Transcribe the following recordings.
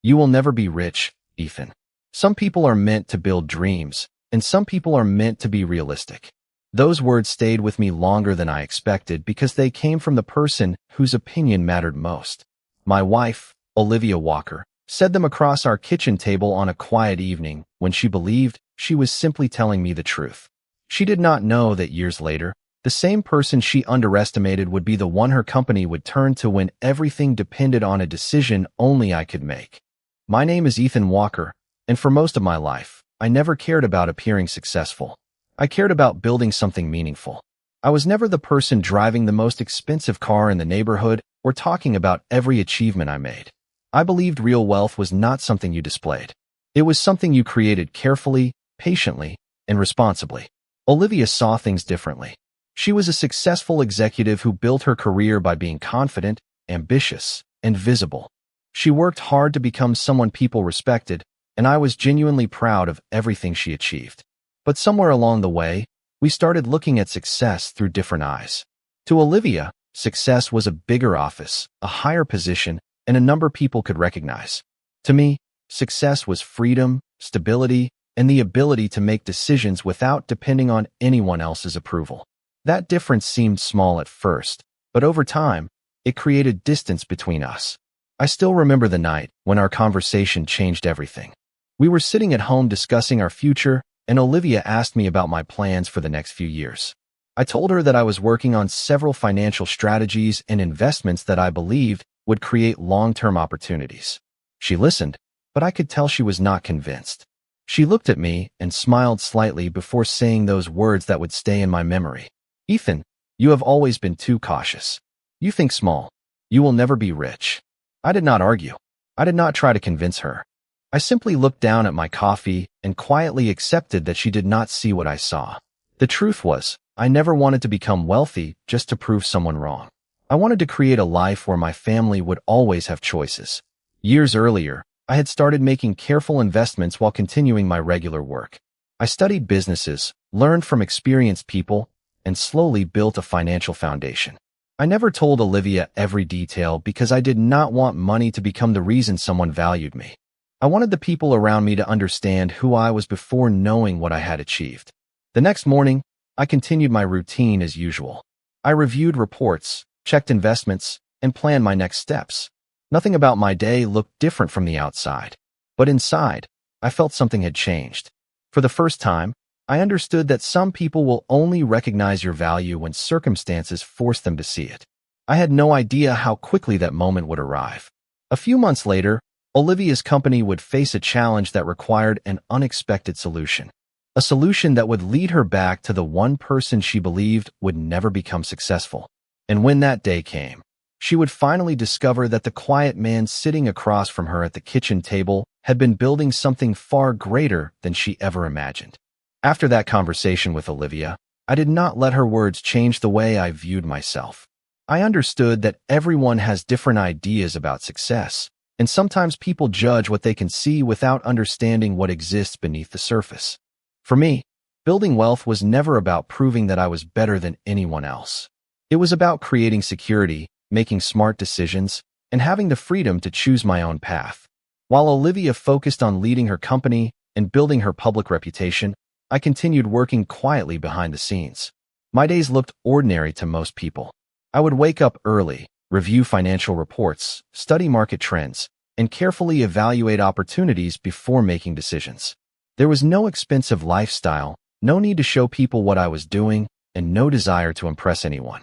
You will never be rich, Ethan. Some people are meant to build dreams, and some people are meant to be realistic. Those words stayed with me longer than I expected because they came from the person whose opinion mattered most. My wife, Olivia Walker, said them across our kitchen table on a quiet evening when she believed she was simply telling me the truth. She did not know that years later, the same person she underestimated would be the one her company would turn to when everything depended on a decision only I could make. My name is Ethan Walker, and for most of my life, I never cared about appearing successful. I cared about building something meaningful. I was never the person driving the most expensive car in the neighborhood or talking about every achievement I made. I believed real wealth was not something you displayed. It was something you created carefully, patiently, and responsibly. Olivia saw things differently. She was a successful executive who built her career by being confident, ambitious, and visible. She worked hard to become someone people respected, and I was genuinely proud of everything she achieved. But somewhere along the way, we started looking at success through different eyes. To Olivia, success was a bigger office, a higher position, and a number people could recognize. To me, success was freedom, stability, and the ability to make decisions without depending on anyone else's approval. That difference seemed small at first, but over time, it created distance between us. I still remember the night when our conversation changed everything. We were sitting at home discussing our future, and Olivia asked me about my plans for the next few years. I told her that I was working on several financial strategies and investments that I believed would create long-term opportunities. She listened, but I could tell she was not convinced. She looked at me and smiled slightly before saying those words that would stay in my memory. Ethan, you have always been too cautious. You think small. You will never be rich. I did not argue. I did not try to convince her. I simply looked down at my coffee and quietly accepted that she did not see what I saw. The truth was, I never wanted to become wealthy just to prove someone wrong. I wanted to create a life where my family would always have choices. Years earlier, I had started making careful investments while continuing my regular work. I studied businesses, learned from experienced people, and slowly built a financial foundation. I never told Olivia every detail because I did not want money to become the reason someone valued me. I wanted the people around me to understand who I was before knowing what I had achieved. The next morning, I continued my routine as usual. I reviewed reports, checked investments, and planned my next steps. Nothing about my day looked different from the outside. But inside, I felt something had changed. For the first time, I understood that some people will only recognize your value when circumstances force them to see it. I had no idea how quickly that moment would arrive. A few months later, Olivia's company would face a challenge that required an unexpected solution. A solution that would lead her back to the one person she believed would never become successful. And when that day came, she would finally discover that the quiet man sitting across from her at the kitchen table had been building something far greater than she ever imagined. After that conversation with Olivia, I did not let her words change the way I viewed myself. I understood that everyone has different ideas about success, and sometimes people judge what they can see without understanding what exists beneath the surface. For me, building wealth was never about proving that I was better than anyone else. It was about creating security, making smart decisions, and having the freedom to choose my own path. While Olivia focused on leading her company and building her public reputation, I continued working quietly behind the scenes. My days looked ordinary to most people. I would wake up early, review financial reports, study market trends, and carefully evaluate opportunities before making decisions. There was no expensive lifestyle, no need to show people what I was doing, and no desire to impress anyone.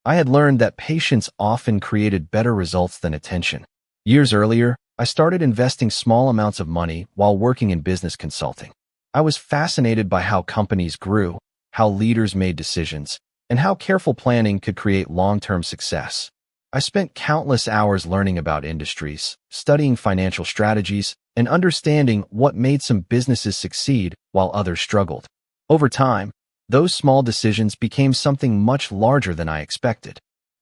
I had learned that patience often created better results than attention. Years earlier, I started investing small amounts of money while working in business consulting. I was fascinated by how companies grew, how leaders made decisions, and how careful planning could create long-term success. I spent countless hours learning about industries, studying financial strategies, and understanding what made some businesses succeed while others struggled. Over time, those small decisions became something much larger than I expected.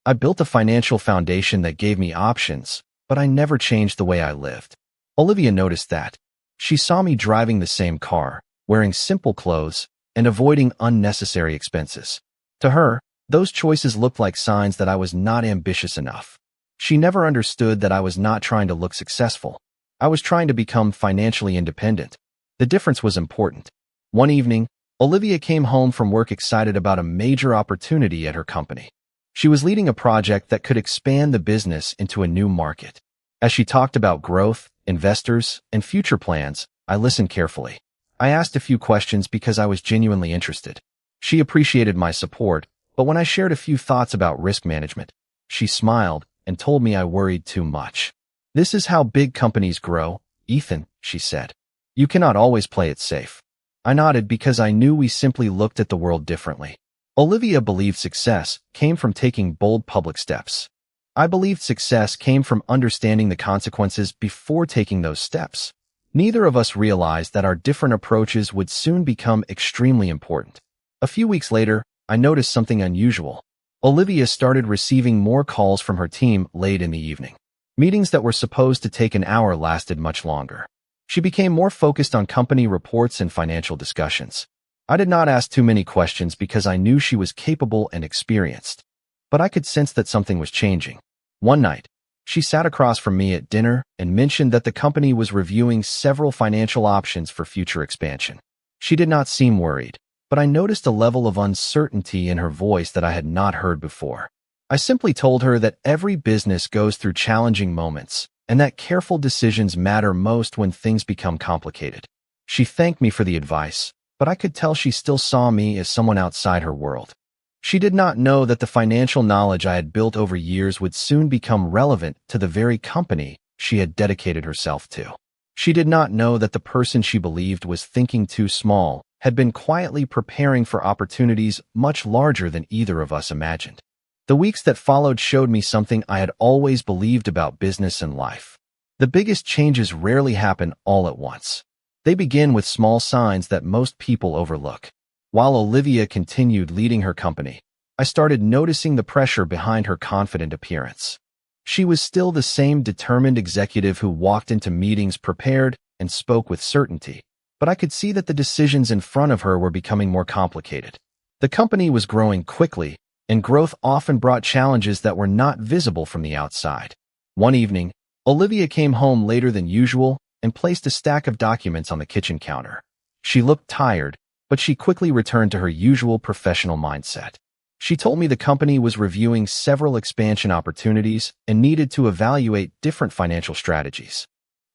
I built a financial foundation that gave me options, but I never changed the way I lived. Olivia noticed that. She saw me driving the same car, wearing simple clothes, and avoiding unnecessary expenses. To her, those choices looked like signs that I was not ambitious enough. She never understood that I was not trying to look successful. I was trying to become financially independent. The difference was important. One evening, Olivia came home from work excited about a major opportunity at her company. She was leading a project that could expand the business into a new market. As she talked about growth, investors, and future plans, I listened carefully. I asked a few questions because I was genuinely interested. She appreciated my support, but when I shared a few thoughts about risk management, she smiled and told me I worried too much. "This is how big companies grow, Ethan," she said. "You cannot always play it safe." I nodded because I knew we simply looked at the world differently. Olivia believed success came from taking bold public steps. I believed success came from understanding the consequences before taking those steps. Neither of us realized that our different approaches would soon become extremely important. A few weeks later, I noticed something unusual. Olivia started receiving more calls from her team late in the evening. Meetings that were supposed to take an hour lasted much longer. She became more focused on company reports and financial discussions. I did not ask too many questions because I knew she was capable and experienced. But I could sense that something was changing. One night, she sat across from me at dinner and mentioned that the company was reviewing several financial options for future expansion. She did not seem worried, but I noticed a level of uncertainty in her voice that I had not heard before. I simply told her that every business goes through challenging moments, and that careful decisions matter most when things become complicated. She thanked me for the advice, but I could tell she still saw me as someone outside her world. She did not know that the financial knowledge I had built over years would soon become relevant to the very company she had dedicated herself to. She did not know that the person she believed was thinking too small had been quietly preparing for opportunities much larger than either of us imagined. The weeks that followed showed me something I had always believed about business and life. The biggest changes rarely happen all at once. They begin with small signs that most people overlook. While Olivia continued leading her company, I started noticing the pressure behind her confident appearance. She was still the same determined executive who walked into meetings prepared and spoke with certainty, but I could see that the decisions in front of her were becoming more complicated. The company was growing quickly, and growth often brought challenges that were not visible from the outside. One evening, Olivia came home later than usual and placed a stack of documents on the kitchen counter. She looked tired, but she quickly returned to her usual professional mindset. She told me the company was reviewing several expansion opportunities and needed to evaluate different financial strategies.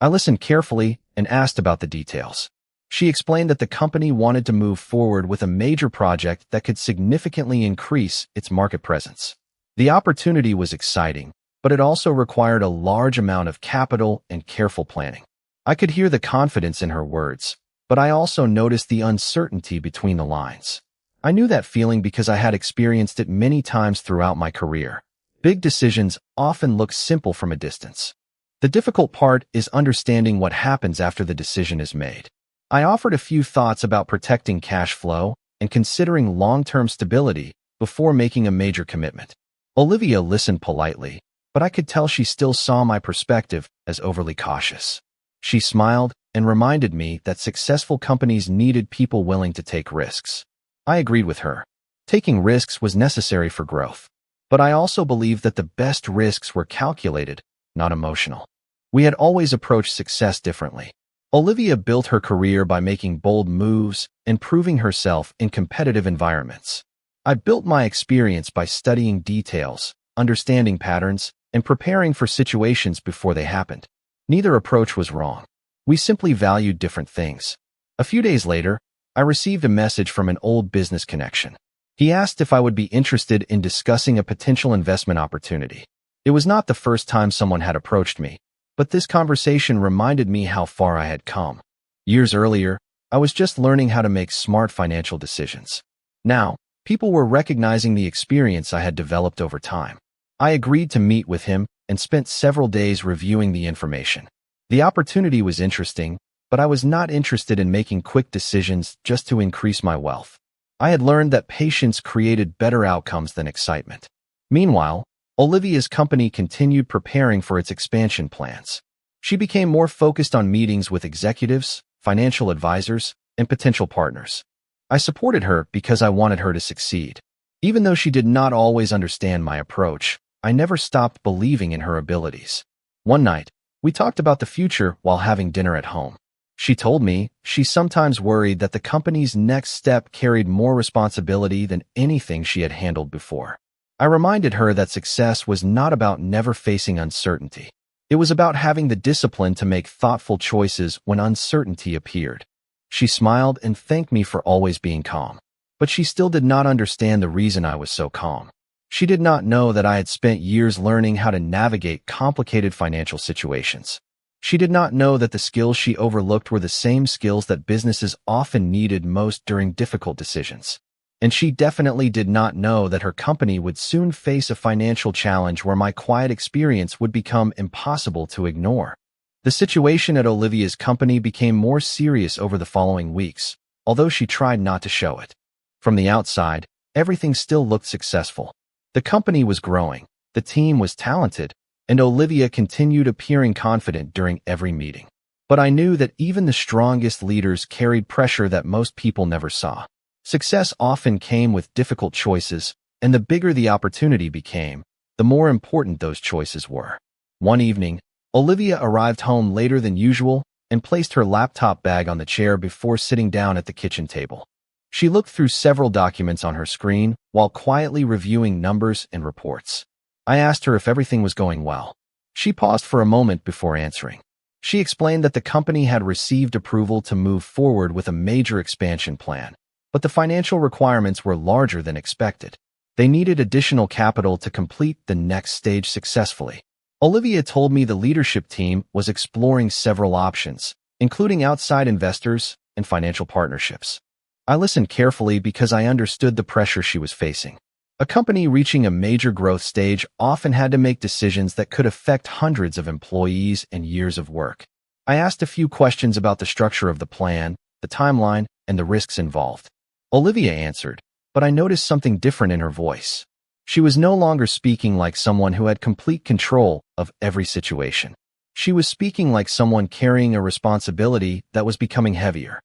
I listened carefully and asked about the details. She explained that the company wanted to move forward with a major project that could significantly increase its market presence. The opportunity was exciting, but it also required a large amount of capital and careful planning. I could hear the confidence in her words, but I also noticed the uncertainty between the lines. I knew that feeling because I had experienced it many times throughout my career. Big decisions often look simple from a distance. The difficult part is understanding what happens after the decision is made. I offered a few thoughts about protecting cash flow and considering long-term stability before making a major commitment. Olivia listened politely, but I could tell she still saw my perspective as overly cautious. She smiled and reminded me that successful companies needed people willing to take risks. I agreed with her. Taking risks was necessary for growth. But I also believed that the best risks were calculated, not emotional. We had always approached success differently. Olivia built her career by making bold moves and proving herself in competitive environments. I built my experience by studying details, understanding patterns, and preparing for situations before they happened. Neither approach was wrong. We simply valued different things. A few days later, I received a message from an old business connection. He asked if I would be interested in discussing a potential investment opportunity. It was not the first time someone had approached me, but this conversation reminded me how far I had come. Years earlier, I was just learning how to make smart financial decisions. Now, people were recognizing the experience I had developed over time. I agreed to meet with him and spent several days reviewing the information. The opportunity was interesting, but I was not interested in making quick decisions just to increase my wealth. I had learned that patience created better outcomes than excitement. Meanwhile, Olivia's company continued preparing for its expansion plans. She became more focused on meetings with executives, financial advisors, and potential partners. I supported her because I wanted her to succeed. Even though she did not always understand my approach, I never stopped believing in her abilities. One night, We talked about the future while having dinner at home. She told me she sometimes worried that the company's next step carried more responsibility than anything she had handled before. I reminded her that success was not about never facing uncertainty. It was about having the discipline to make thoughtful choices when uncertainty appeared. She smiled and thanked me for always being calm. But she still did not understand the reason I was so calm. She did not know that I had spent years learning how to navigate complicated financial situations. She did not know that the skills she overlooked were the same skills that businesses often needed most during difficult decisions. And she definitely did not know that her company would soon face a financial challenge where my quiet experience would become impossible to ignore. The situation at Olivia's company became more serious over the following weeks, although she tried not to show it. From the outside, everything still looked successful. The company was growing, the team was talented, and Olivia continued appearing confident during every meeting. But I knew that even the strongest leaders carried pressure that most people never saw. Success often came with difficult choices, and the bigger the opportunity became, the more important those choices were. One evening, Olivia arrived home later than usual and placed her laptop bag on the chair before sitting down at the kitchen table. She looked through several documents on her screen while quietly reviewing numbers and reports. I asked her if everything was going well. She paused for a moment before answering. She explained that the company had received approval to move forward with a major expansion plan, but the financial requirements were larger than expected. They needed additional capital to complete the next stage successfully. Olivia told me the leadership team was exploring several options, including outside investors and financial partnerships. I listened carefully because I understood the pressure she was facing. A company reaching a major growth stage often had to make decisions that could affect hundreds of employees and years of work. I asked a few questions about the structure of the plan, the timeline, and the risks involved. Olivia answered, but I noticed something different in her voice. She was no longer speaking like someone who had complete control of every situation. She was speaking like someone carrying a responsibility that was becoming heavier.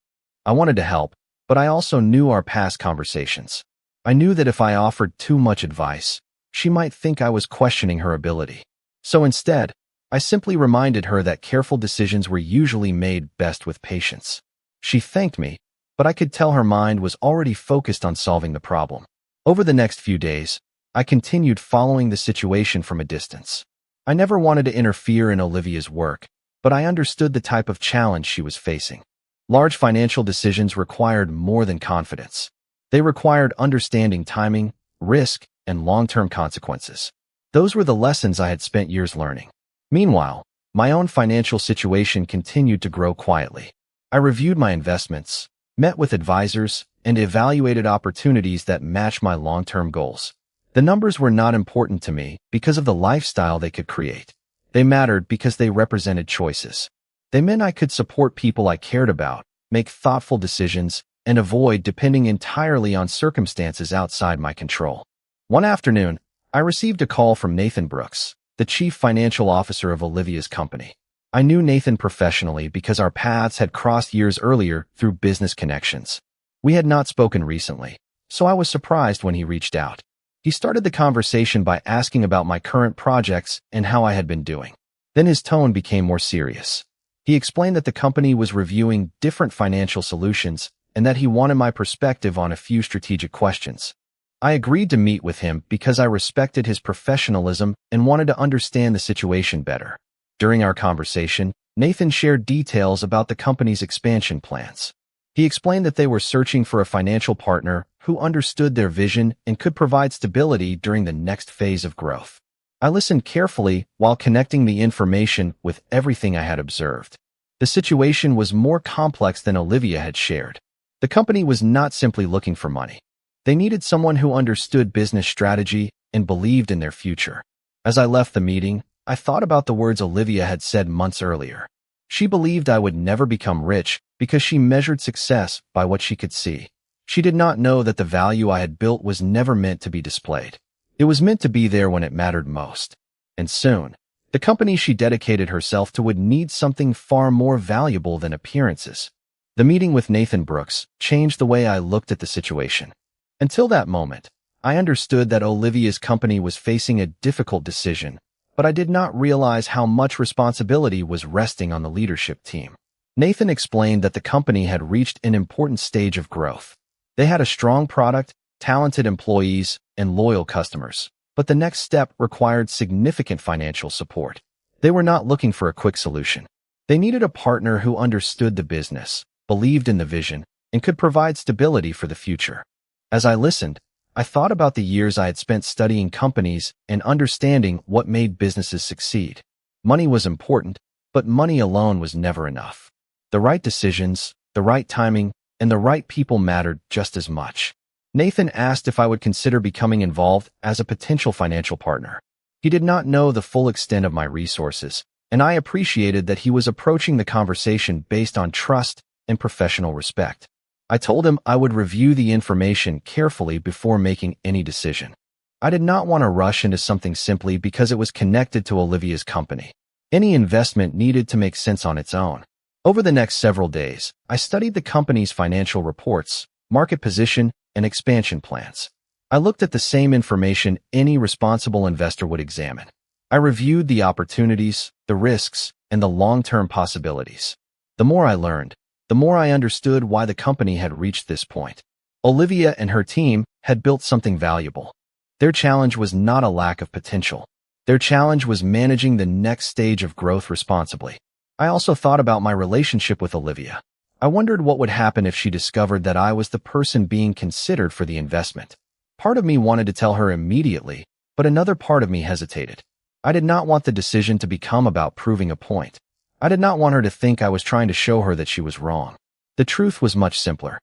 I wanted to help, but I also knew our past conversations. I knew that if I offered too much advice, she might think I was questioning her ability. So instead, I simply reminded her that careful decisions were usually made best with patience. She thanked me, but I could tell her mind was already focused on solving the problem. Over the next few days, I continued following the situation from a distance. I never wanted to interfere in Olivia's work, but I understood the type of challenge she was facing. Large financial decisions required more than confidence. They required understanding timing, risk, and long-term consequences. Those were the lessons I had spent years learning. Meanwhile, my own financial situation continued to grow quietly. I reviewed my investments, met with advisors, and evaluated opportunities that matched my long-term goals. The numbers were not important to me because of the lifestyle they could create. They mattered because they represented choices. They meant I could support people I cared about, make thoughtful decisions, and avoid depending entirely on circumstances outside my control. One afternoon, I received a call from Nathan Brooks, the chief financial officer of Olivia's company. I knew Nathan professionally because our paths had crossed years earlier through business connections. We had not spoken recently, so I was surprised when he reached out. He started the conversation by asking about my current projects and how I had been doing. Then his tone became more serious. He explained that the company was reviewing different financial solutions and that he wanted my perspective on a few strategic questions. I agreed to meet with him because I respected his professionalism and wanted to understand the situation better. During our conversation, Nathan shared details about the company's expansion plans. He explained that they were searching for a financial partner who understood their vision and could provide stability during the next phase of growth. I listened carefully while connecting the information with everything I had observed. The situation was more complex than Olivia had shared. The company was not simply looking for money. They needed someone who understood business strategy and believed in their future. As I left the meeting, I thought about the words Olivia had said months earlier. She believed I would never become rich because she measured success by what she could see. She did not know that the value I had built was never meant to be displayed. It was meant to be there when it mattered most. And soon, the company she dedicated herself to would need something far more valuable than appearances. The meeting with Nathan Brooks changed the way I looked at the situation. Until that moment, I understood that Olivia's company was facing a difficult decision, but I did not realize how much responsibility was resting on the leadership team. Nathan explained that the company had reached an important stage of growth. They had a strong product, talented employees, and loyal customers, but the next step required significant financial support. They were not looking for a quick solution. They needed a partner who understood the business, believed in the vision, and could provide stability for the future. As I listened, I thought about the years I had spent studying companies and understanding what made businesses succeed. Money was important, but money alone was never enough. The right decisions, the right timing, and the right people mattered just as much. Nathan asked if I would consider becoming involved as a potential financial partner. He did not know the full extent of my resources, and I appreciated that he was approaching the conversation based on trust and professional respect. I told him I would review the information carefully before making any decision. I did not want to rush into something simply because it was connected to Olivia's company. Any investment needed to make sense on its own. Over the next several days, I studied the company's financial reports, market position, and expansion plans. I looked at the same information any responsible investor would examine. I reviewed the opportunities, the risks, and the long-term possibilities. The more I learned, the more I understood why the company had reached this point. Olivia and her team had built something valuable. Their challenge was not a lack of potential. Their challenge was managing the next stage of growth responsibly. I also thought about my relationship with Olivia. I wondered what would happen if she discovered that I was the person being considered for the investment. Part of me wanted to tell her immediately, but another part of me hesitated. I did not want the decision to become about proving a point. I did not want her to think I was trying to show her that she was wrong. The truth was much simpler.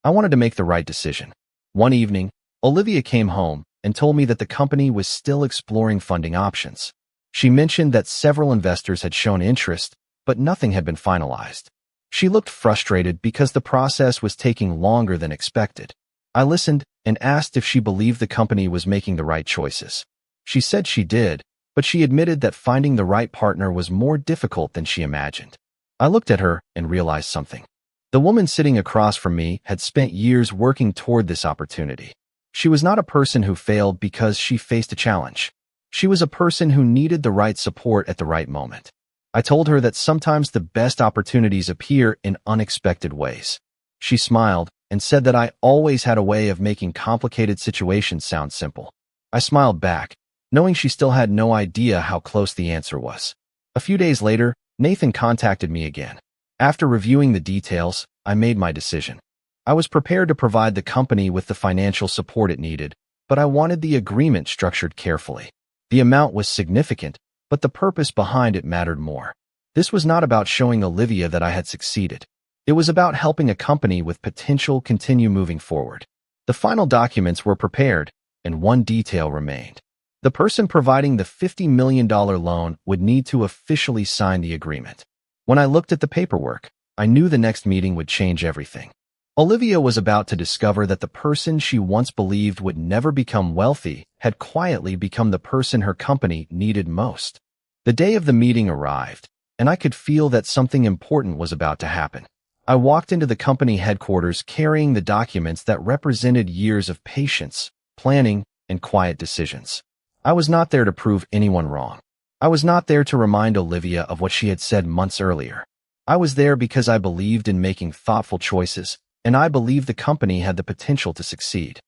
I wanted to make the right decision. One evening, Olivia came home and told me that the company was still exploring funding options. She mentioned that several investors had shown interest, but nothing had been finalized. She looked frustrated because the process was taking longer than expected. I listened and asked if she believed the company was making the right choices. She said she did, but she admitted that finding the right partner was more difficult than she imagined. I looked at her and realized something. The woman sitting across from me had spent years working toward this opportunity. She was not a person who failed because she faced a challenge. She was a person who needed the right support at the right moment. I told her that sometimes the best opportunities appear in unexpected ways. She smiled and said that I always had a way of making complicated situations sound simple. I smiled back, knowing she still had no idea how close the answer was. A few days later, Nathan contacted me again. After reviewing the details, I made my decision. I was prepared to provide the company with the financial support it needed, but I wanted the agreement structured carefully. The amount was significant, but the purpose behind it mattered more. This was not about showing Olivia that I had succeeded. It was about helping a company with potential continue moving forward. The final documents were prepared, and one detail remained. The person providing the $50 million loan would need to officially sign the agreement. When I looked at the paperwork, I knew the next meeting would change everything. Olivia was about to discover that the person she once believed would never become wealthy had quietly become the person her company needed most. The day of the meeting arrived, and I could feel that something important was about to happen. I walked into the company headquarters carrying the documents that represented years of patience, planning, and quiet decisions. I was not there to prove anyone wrong. I was not there to remind Olivia of what she had said months earlier. I was there because I believed in making thoughtful choices, and I believed the company had the potential to succeed.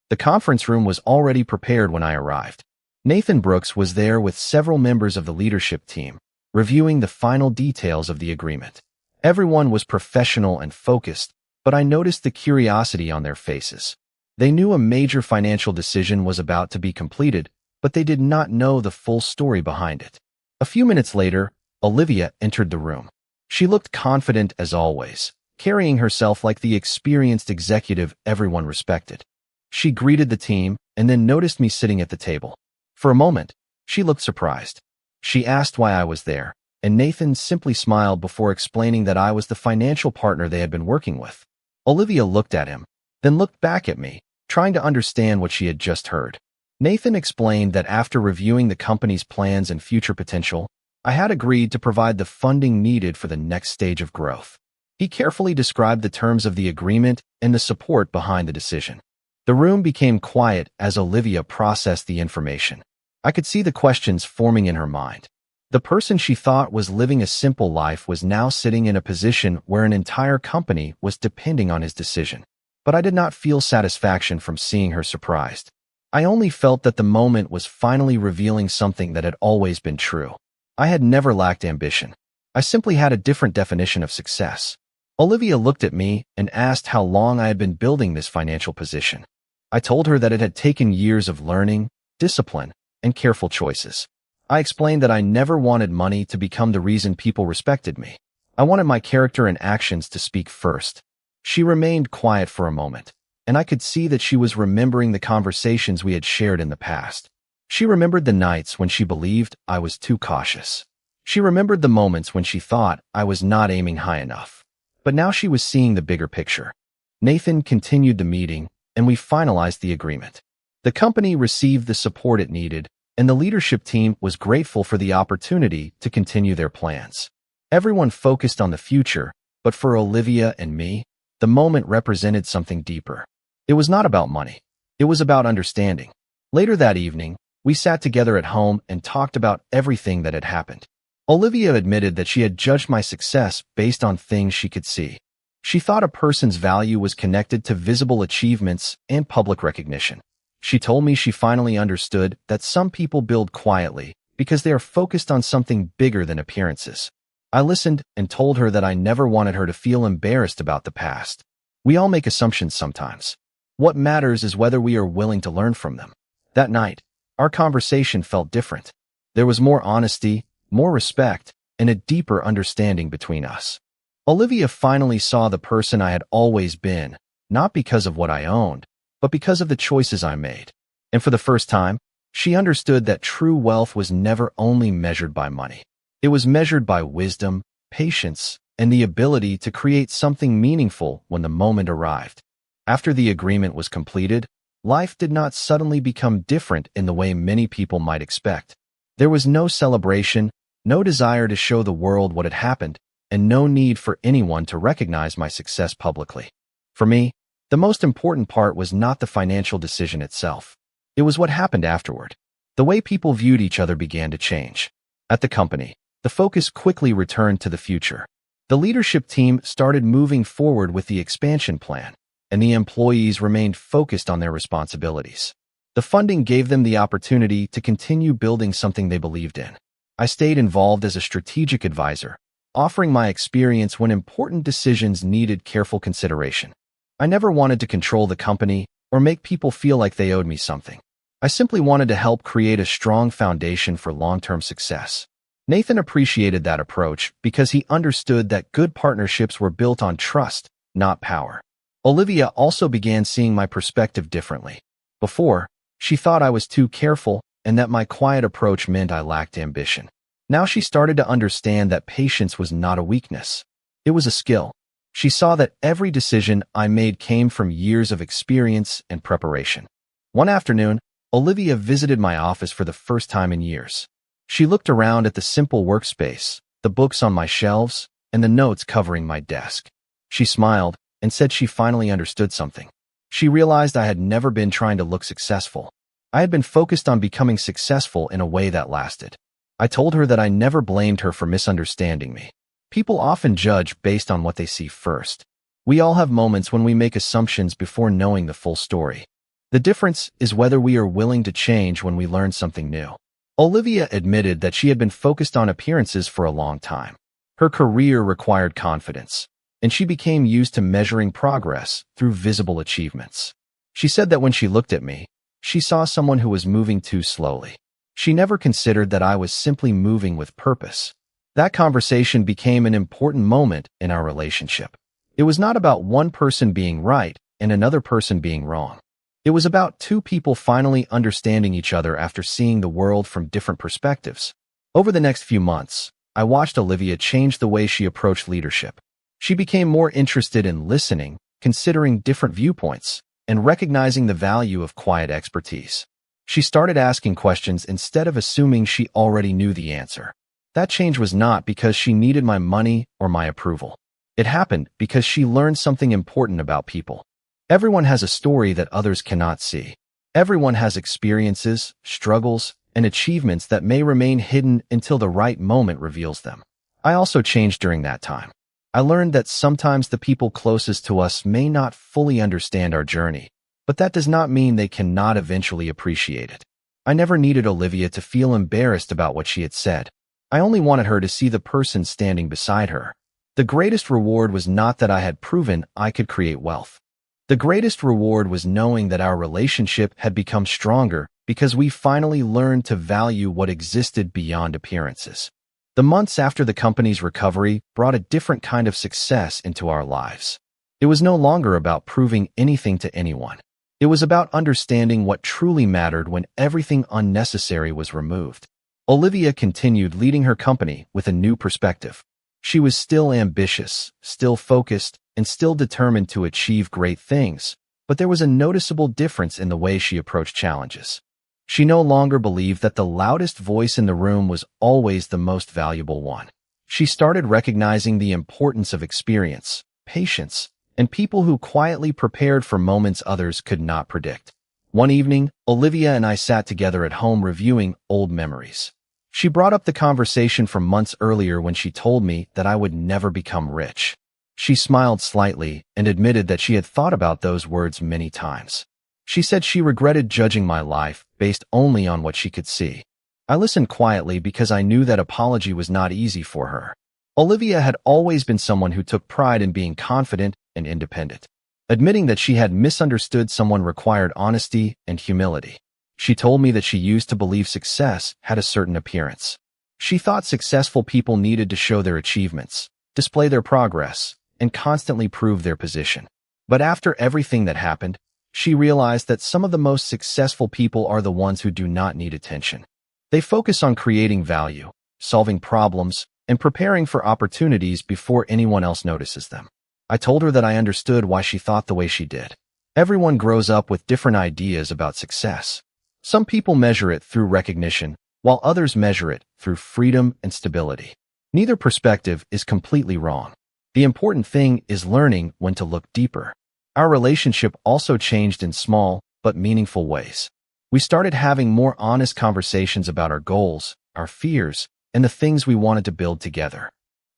The conference room was already prepared when I arrived. Nathan Brooks was there with several members of the leadership team, reviewing the final details of the agreement. Everyone was professional and focused, but I noticed the curiosity on their faces. They knew a major financial decision was about to be completed, but they did not know the full story behind it. A few minutes later, Olivia entered the room. She looked confident as always, carrying herself like the experienced executive everyone respected. She greeted the team and then noticed me sitting at the table. For a moment, she looked surprised. She asked why I was there, and Nathan simply smiled before explaining that I was the financial partner they had been working with. Olivia looked at him, then looked back at me, trying to understand what she had just heard. Nathan explained that after reviewing the company's plans and future potential, I had agreed to provide the funding needed for the next stage of growth. He carefully described the terms of the agreement and the support behind the decision. The room became quiet as Olivia processed the information. I could see the questions forming in her mind. The person she thought was living a simple life was now sitting in a position where an entire company was depending on his decision. But I did not feel satisfaction from seeing her surprised. I only felt that the moment was finally revealing something that had always been true. I had never lacked ambition. I simply had a different definition of success. Olivia looked at me and asked how long I had been building this financial position. I told her that it had taken years of learning, discipline, and careful choices. I explained that I never wanted money to become the reason people respected me. I wanted my character and actions to speak first. She remained quiet for a moment, and I could see that she was remembering the conversations we had shared in the past. She remembered the nights when she believed I was too cautious. She remembered the moments when she thought I was not aiming high enough. But now she was seeing the bigger picture. Nathan continued the meeting, and we finalized the agreement. The company received the support it needed, and the leadership team was grateful for the opportunity to continue their plans. Everyone focused on the future, but for Olivia and me, the moment represented something deeper. It was not about money. It was about understanding. Later that evening, we sat together at home and talked about everything that had happened. Olivia admitted that she had judged my success based on things she could see. She thought a person's value was connected to visible achievements and public recognition. She told me she finally understood that some people build quietly because they are focused on something bigger than appearances. I listened and told her that I never wanted her to feel embarrassed about the past. We all make assumptions sometimes. What matters is whether we are willing to learn from them. That night, our conversation felt different. There was more honesty, more respect, and a deeper understanding between us. Olivia finally saw the person I had always been, not because of what I owned, but because of the choices I made. And for the first time, she understood that true wealth was never only measured by money. It was measured by wisdom, patience, and the ability to create something meaningful when the moment arrived. After the agreement was completed, life did not suddenly become different in the way many people might expect. There was no celebration, no desire to show the world what had happened, and no need for anyone to recognize my success publicly. For me, the most important part was not the financial decision itself. It was what happened afterward. The way people viewed each other began to change. At the company, the focus quickly returned to the future. The leadership team started moving forward with the expansion plan, and the employees remained focused on their responsibilities. The funding gave them the opportunity to continue building something they believed in. I stayed involved as a strategic advisor, offering my experience when important decisions needed careful consideration. I never wanted to control the company or make people feel like they owed me something. I simply wanted to help create a strong foundation for long-term success. Nathan appreciated that approach because he understood that good partnerships were built on trust, not power. Olivia also began seeing my perspective differently. Before, she thought I was too careful and that my quiet approach meant I lacked ambition. Now she started to understand that patience was not a weakness. It was a skill. She saw that every decision I made came from years of experience and preparation. One afternoon, Olivia visited my office for the first time in years. She looked around at the simple workspace, the books on my shelves, and the notes covering my desk. She smiled and said she finally understood something. She realized I had never been trying to look successful. I had been focused on becoming successful in a way that lasted. I told her that I never blamed her for misunderstanding me. People often judge based on what they see first. We all have moments when we make assumptions before knowing the full story. The difference is whether we are willing to change when we learn something new. Olivia admitted that she had been focused on appearances for a long time. Her career required confidence, and she became used to measuring progress through visible achievements. She said that when she looked at me, she saw someone who was moving too slowly. She never considered that I was simply moving with purpose. That conversation became an important moment in our relationship. It was not about one person being right and another person being wrong. It was about two people finally understanding each other after seeing the world from different perspectives. Over the next few months, I watched Olivia change the way she approached leadership. She became more interested in listening, considering different viewpoints, and recognizing the value of quiet expertise. She started asking questions instead of assuming she already knew the answer. That change was not because she needed my money or my approval. It happened because she learned something important about people. Everyone has a story that others cannot see. Everyone has experiences, struggles, and achievements that may remain hidden until the right moment reveals them. I also changed during that time. I learned that sometimes the people closest to us may not fully understand our journey, but that does not mean they cannot eventually appreciate it. I never needed Olivia to feel embarrassed about what she had said. I only wanted her to see the person standing beside her. The greatest reward was not that I had proven I could create wealth. The greatest reward was knowing that our relationship had become stronger because we finally learned to value what existed beyond appearances. The months after the company's recovery brought a different kind of success into our lives. It was no longer about proving anything to anyone. It was about understanding what truly mattered when everything unnecessary was removed. Olivia continued leading her company with a new perspective. She was still ambitious, still focused, and still determined to achieve great things, but there was a noticeable difference in the way she approached challenges. She no longer believed that the loudest voice in the room was always the most valuable one. She started recognizing the importance of experience, patience, and people who quietly prepared for moments others could not predict. One evening, Olivia and I sat together at home reviewing old memories. She brought up the conversation from months earlier when she told me that I would never become rich. She smiled slightly and admitted that she had thought about those words many times. She said she regretted judging my life based only on what she could see. I listened quietly because I knew that apology was not easy for her. Olivia had always been someone who took pride in being confident and independent. Admitting that she had misunderstood someone required honesty and humility. She told me that she used to believe success had a certain appearance. She thought successful people needed to show their achievements, display their progress, and constantly prove their position. But after everything that happened, she realized that some of the most successful people are the ones who do not need attention. They focus on creating value, solving problems, and preparing for opportunities before anyone else notices them. I told her that I understood why she thought the way she did. Everyone grows up with different ideas about success. Some people measure it through recognition, while others measure it through freedom and stability. Neither perspective is completely wrong. The important thing is learning when to look deeper. Our relationship also changed in small but meaningful ways. We started having more honest conversations about our goals, our fears, and the things we wanted to build together.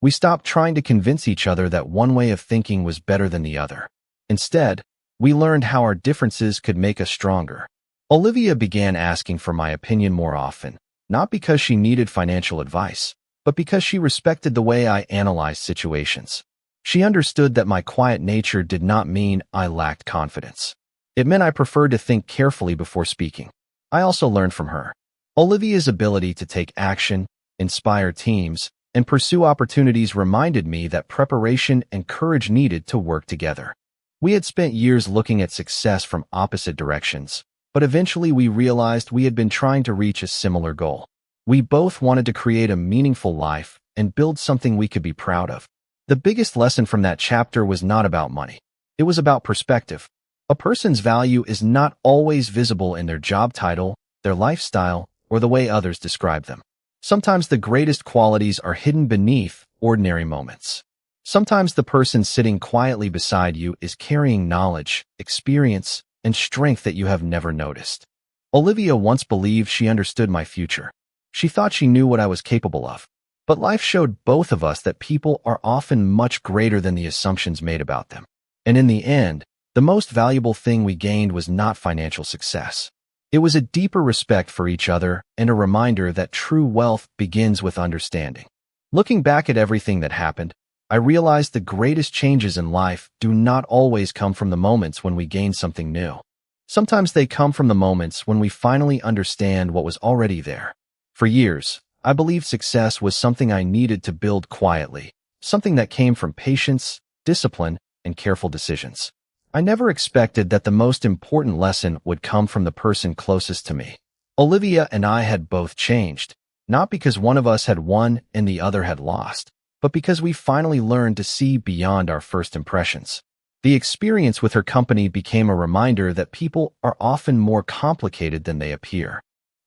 We stopped trying to convince each other that one way of thinking was better than the other. Instead, we learned how our differences could make us stronger. Olivia began asking for my opinion more often, not because she needed financial advice, but because she respected the way I analyzed situations. She understood that my quiet nature did not mean I lacked confidence. It meant I preferred to think carefully before speaking. I also learned from her. Olivia's ability to take action, inspire teams, and pursue opportunities reminded me that preparation and courage needed to work together. We had spent years looking at success from opposite directions, but eventually we realized we had been trying to reach a similar goal. We both wanted to create a meaningful life and build something we could be proud of. The biggest lesson from that chapter was not about money. It was about perspective. A person's value is not always visible in their job title, their lifestyle, or the way others describe them. Sometimes the greatest qualities are hidden beneath ordinary moments. Sometimes the person sitting quietly beside you is carrying knowledge, experience, and strength that you have never noticed. Olivia once believed she understood my future. She thought she knew what I was capable of. But life showed both of us that people are often much greater than the assumptions made about them. And in the end, the most valuable thing we gained was not financial success. It was a deeper respect for each other and a reminder that true wealth begins with understanding. Looking back at everything that happened, I realized the greatest changes in life do not always come from the moments when we gain something new. Sometimes they come from the moments when we finally understand what was already there. For years, I believed success was something I needed to build quietly, something that came from patience, discipline, and careful decisions. I never expected that the most important lesson would come from the person closest to me. Olivia and I had both changed, not because one of us had won and the other had lost, but because we finally learned to see beyond our first impressions. The experience with her company became a reminder that people are often more complicated than they appear.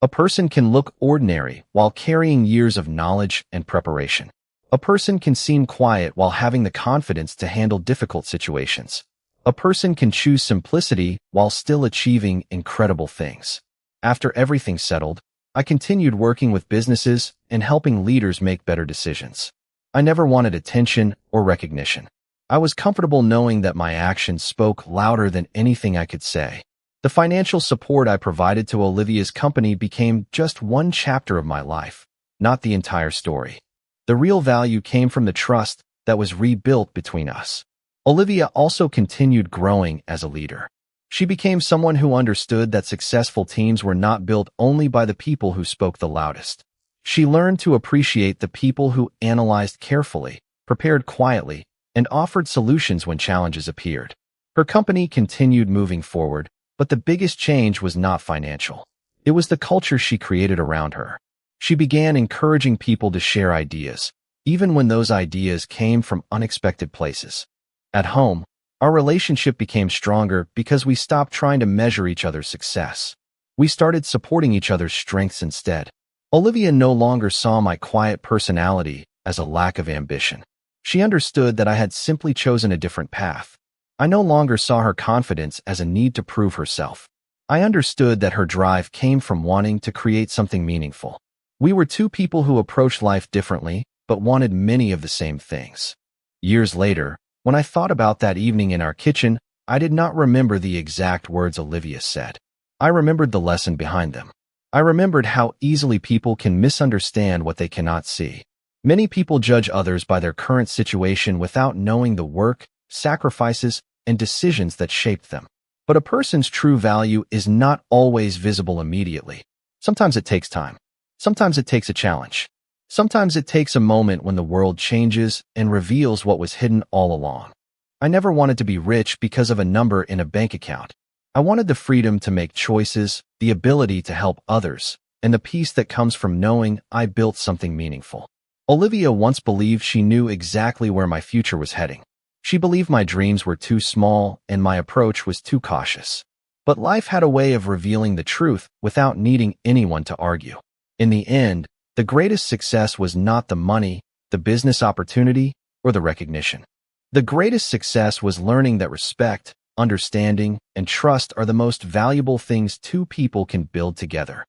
A person can look ordinary while carrying years of knowledge and preparation. A person can seem quiet while having the confidence to handle difficult situations. A person can choose simplicity while still achieving incredible things. After everything settled, I continued working with businesses and helping leaders make better decisions. I never wanted attention or recognition. I was comfortable knowing that my actions spoke louder than anything I could say. The financial support I provided to Olivia's company became just one chapter of my life, not the entire story. The real value came from the trust that was rebuilt between us. Olivia also continued growing as a leader. She became someone who understood that successful teams were not built only by the people who spoke the loudest. She learned to appreciate the people who analyzed carefully, prepared quietly, and offered solutions when challenges appeared. Her company continued moving forward, but the biggest change was not financial. It was the culture she created around her. She began encouraging people to share ideas, even when those ideas came from unexpected places. At home, our relationship became stronger because we stopped trying to measure each other's success. We started supporting each other's strengths instead. Olivia no longer saw my quiet personality as a lack of ambition. She understood that I had simply chosen a different path. I no longer saw her confidence as a need to prove herself. I understood that her drive came from wanting to create something meaningful. We were two people who approached life differently, but wanted many of the same things. Years later, when I thought about that evening in our kitchen, I did not remember the exact words Olivia said. I remembered the lesson behind them. I remembered how easily people can misunderstand what they cannot see. Many people judge others by their current situation without knowing the work, sacrifices, and decisions that shaped them. But a person's true value is not always visible immediately. Sometimes it takes time. Sometimes it takes a challenge. Sometimes it takes a moment when the world changes and reveals what was hidden all along. I never wanted to be rich because of a number in a bank account. I wanted the freedom to make choices, the ability to help others, and the peace that comes from knowing I built something meaningful. Olivia once believed she knew exactly where my future was heading. She believed my dreams were too small and my approach was too cautious. But life had a way of revealing the truth without needing anyone to argue. In the end, the greatest success was not the money, the business opportunity, or the recognition. The greatest success was learning that respect, understanding, and trust are the most valuable things two people can build together.